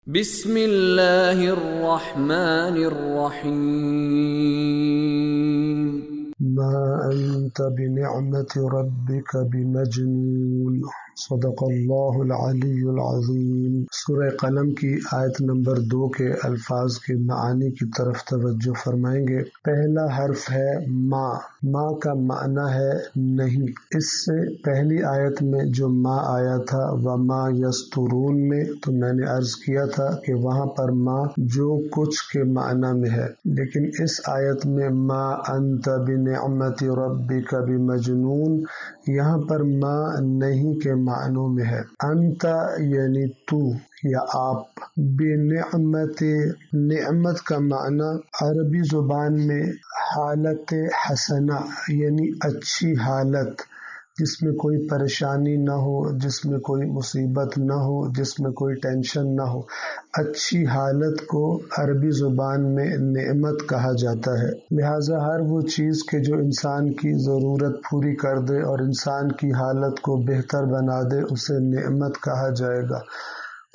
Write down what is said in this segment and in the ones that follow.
بسم اللہ الرحمن الرحیم ما أنت بنعمة ربك بمجنون صدق اللہ العلی العظیم۔ سورہ قلم کی آیت نمبر 2 کے الفاظ کے معانی کی طرف توجہ فرمائیں گے۔ پہلا حرف ہے ما۔ ما کا معنی ہے نہیں۔ اس سے پہلی آیت میں جو ما آیا تھا وما یسترون میں، تو میں نے عرض کیا تھا کہ وہاں پر ما جو کچھ کے معنی میں ہے، لیکن اس آیت میں ما انت بنعمت ربک بمجنون، یہاں پر ما نہیں کے معنوں میں ہے۔ انت یعنی تو یا آپ، بنعمت، نعمت کا معنی عربی زبان میں حالت حسنہ یعنی اچھی حالت، جس میں کوئی پریشانی نہ ہو، جس میں کوئی مصیبت نہ ہو، جس میں کوئی ٹینشن نہ ہو، اچھی حالت کو عربی زبان میں نعمت کہا جاتا ہے۔ لہٰذا ہر وہ چیز کہ جو انسان کی ضرورت پوری کر دے اور انسان کی حالت کو بہتر بنا دے، اسے نعمت کہا جائے گا۔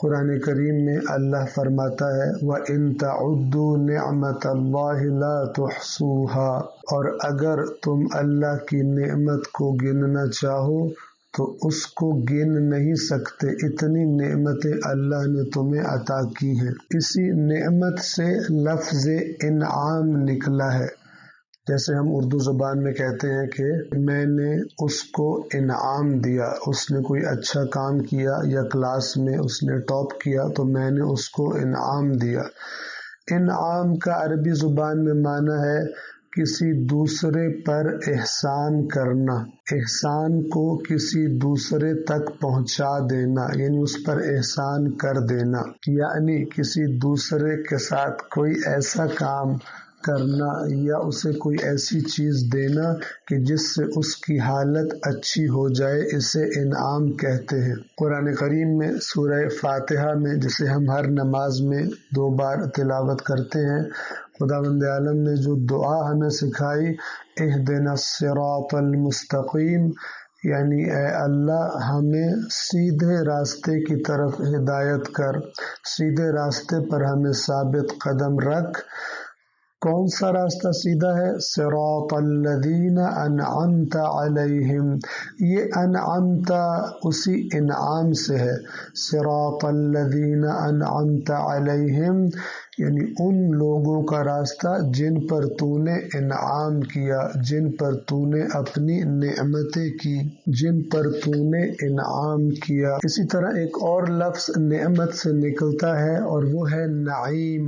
قرآن کریم میں اللہ فرماتا ہے وَإِن تَعُدُّوا نِعْمَتَ اللَّهِ لَا تُحْصُوهَا، اور اگر تم اللہ کی نعمت کو گننا چاہو تو اس کو گن نہیں سکتے، اتنی نعمتیں اللہ نے تمہیں عطا کی ہیں۔ اسی نعمت سے لفظ انعام نکلا ہے، جیسے ہم اردو زبان میں کہتے ہیں کہ میں نے اس کو انعام دیا، اس نے کوئی اچھا کام کیا یا کلاس میں اس نے ٹاپ کیا تو میں نے اس کو انعام دیا۔ انعام کا عربی زبان میں معنی ہے کسی دوسرے پر احسان کرنا، احسان کو کسی دوسرے تک پہنچا دینا، یعنی اس پر احسان کر دینا، یعنی کسی دوسرے کے ساتھ کوئی ایسا کام کرنا یا اسے کوئی ایسی چیز دینا کہ جس سے اس کی حالت اچھی ہو جائے، اسے انعام کہتے ہیں۔ قرآن کریم میں سورہ فاتحہ میں، جسے ہم ہر نماز میں 2 بار تلاوت کرتے ہیں، خداوند عالم نے جو دعا ہمیں سکھائی اہدنا الصراط المستقیم، یعنی اے اللہ ہمیں سیدھے راستے کی طرف ہدایت کر، سیدھے راستے پر ہمیں ثابت قدم رکھ۔ کون سا راستہ سیدھا ہے؟ صراط الذین انعمت علیہم، یہ انعمت اسی انعام سے ہے۔ صراط الذین انعمت علیہم یعنی ان لوگوں کا راستہ جن پر تو نے انعام کیا، جن پر تو نے اپنی نعمتیں کی، جن پر تو نے انعام کیا۔ اسی طرح ایک اور لفظ نعمت سے نکلتا ہے اور وہ ہے نعیم۔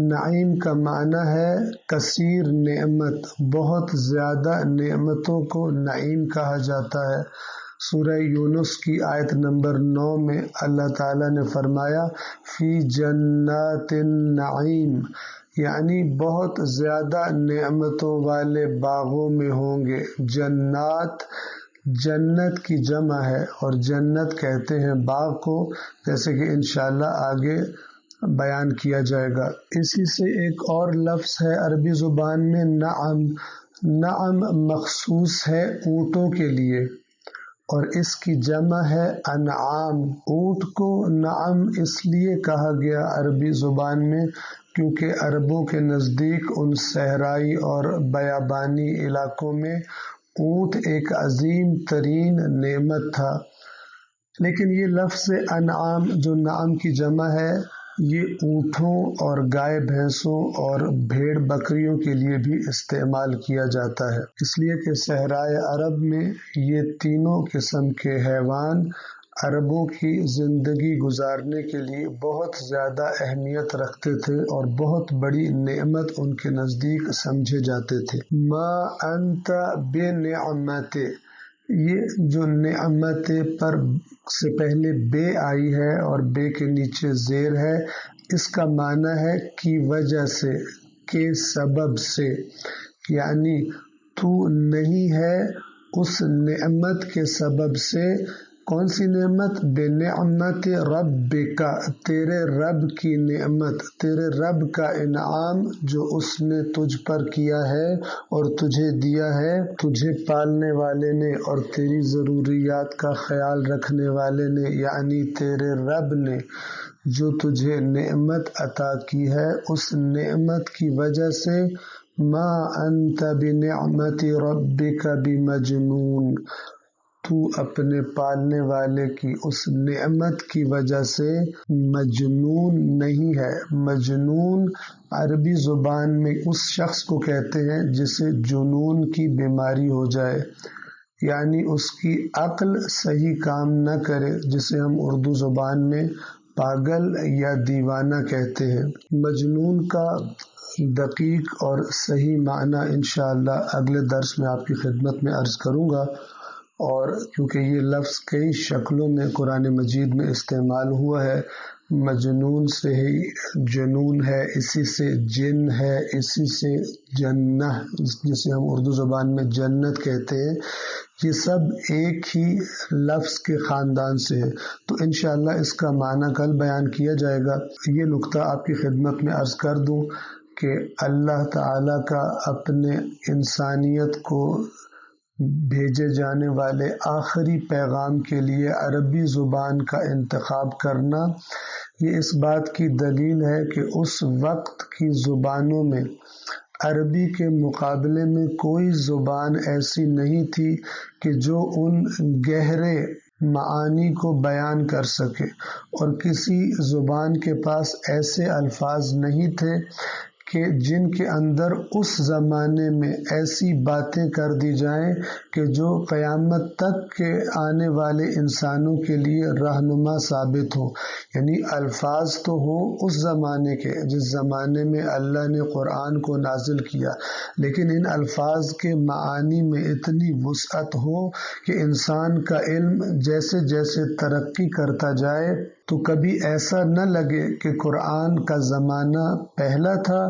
نعیم کا معنی ہے کثیر نعمت، بہت زیادہ نعمتوں کو نعیم کہا جاتا ہے۔ سورہ یونس کی آیت نمبر 9 میں اللہ تعالیٰ نے فرمایا فی جنات النعیم، یعنی بہت زیادہ نعمتوں والے باغوں میں ہوں گے۔ جنات جنت کی جمع ہے اور جنت کہتے ہیں باغ کو، جیسے کہ انشاءاللہ آگے بیان کیا جائے گا۔ اسی سے ایک اور لفظ ہے عربی زبان میں نعم۔ نعم مخصوص ہے اونٹوں کے لیے اور اس کی جمع ہے انعام۔ اونٹ کو نعم اس لیے کہا گیا عربی زبان میں کیونکہ عربوں کے نزدیک ان صحرائی اور بیابانی علاقوں میں اونٹ ایک عظیم ترین نعمت تھا۔ لیکن یہ لفظ انعام جو نعم کی جمع ہے، یہ اونٹوں اور گائے بھینسوں اور بھیڑ بکریوں کے لیے بھی استعمال کیا جاتا ہے، اس لیے کہ صحرائے عرب میں یہ تینوں قسم کے حیوان عربوں کی زندگی گزارنے کے لیے بہت زیادہ اہمیت رکھتے تھے اور بہت بڑی نعمت ان کے نزدیک سمجھے جاتے تھے۔ ما انت بنعمت، یہ جو نعمت پر سے پہلے بے آئی ہے اور بے کے نیچے زیر ہے، اس کا معنی ہے کی وجہ سے، کے سبب سے، یعنی تو نہیں ہے اس نعمت کے سبب سے۔ کون سی نعمت؟ بنعمت ربک، تیرے رب کی نعمت، تیرے رب کا انعام جو اس نے تجھ پر کیا ہے اور تجھے دیا ہے، تجھے پالنے والے نے اور تیری ضروریات کا خیال رکھنے والے نے، یعنی تیرے رب نے جو تجھے نعمت عطا کی ہے اس نعمت کی وجہ سے ما انت بنعمت ربک بمجنون، تو اپنے پالنے والے کی اس نعمت کی وجہ سے مجنون نہیں ہے۔ مجنون عربی زبان میں اس شخص کو کہتے ہیں جسے جنون کی بیماری ہو جائے، یعنی اس کی عقل صحیح کام نہ کرے، جسے ہم اردو زبان میں پاگل یا دیوانہ کہتے ہیں۔ مجنون کا دقیق اور صحیح معنی انشاءاللہ اگلے درس میں آپ کی خدمت میں عرض کروں گا، اور کیونکہ یہ لفظ کئی شکلوں میں قرآن مجید میں استعمال ہوا ہے، مجنون سے ہی جنون ہے، اسی سے جن ہے، اسی سے جنہ جسے ہم اردو زبان میں جنت کہتے ہیں، یہ سب ایک ہی لفظ کے خاندان سے ہے۔ تو انشاءاللہ اس کا معنی کل بیان کیا جائے گا۔ یہ نقطہ آپ کی خدمت میں عرض کر دوں کہ اللہ تعالیٰ کا اپنے انسانیت کو بھیجے جانے والے آخری پیغام کے لیے عربی زبان کا انتخاب کرنا، یہ اس بات کی دلیل ہے کہ اس وقت کی زبانوں میں عربی کے مقابلے میں کوئی زبان ایسی نہیں تھی کہ جو ان گہرے معانی کو بیان کر سکے، اور کسی زبان کے پاس ایسے الفاظ نہیں تھے کہ جن کے اندر اس زمانے میں ایسی باتیں کر دی جائیں کہ جو قیامت تک کے آنے والے انسانوں کے لیے رہنما ثابت ہوں۔ یعنی الفاظ تو ہوں اس زمانے کے جس زمانے میں اللہ نے قرآن کو نازل کیا، لیکن ان الفاظ کے معانی میں اتنی وسعت ہو کہ انسان کا علم جیسے جیسے ترقی کرتا جائے تو کبھی ایسا نہ لگے کہ قرآن کا زمانہ پہلا تھا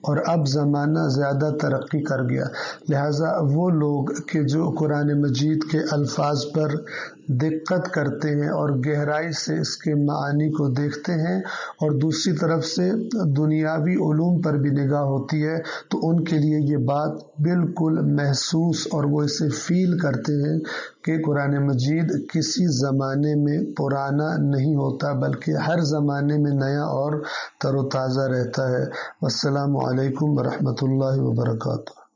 اور اب زمانہ زیادہ ترقی کر گیا۔ لہٰذا وہ لوگ کہ جو قرآن مجید کے الفاظ پر دقت کرتے ہیں اور گہرائی سے اس کے معانی کو دیکھتے ہیں، اور دوسری طرف سے دنیاوی علوم پر بھی نگاہ ہوتی ہے، تو ان کے لیے یہ بات بالکل محسوس اور وہ اسے فیل کرتے ہیں کہ قرآن مجید کسی زمانے میں پرانا نہیں ہوتا بلکہ ہر زمانے میں نیا اور تر و تازہ رہتا ہے۔ والسلام علیکم ورحمۃ اللہ وبرکاتہ۔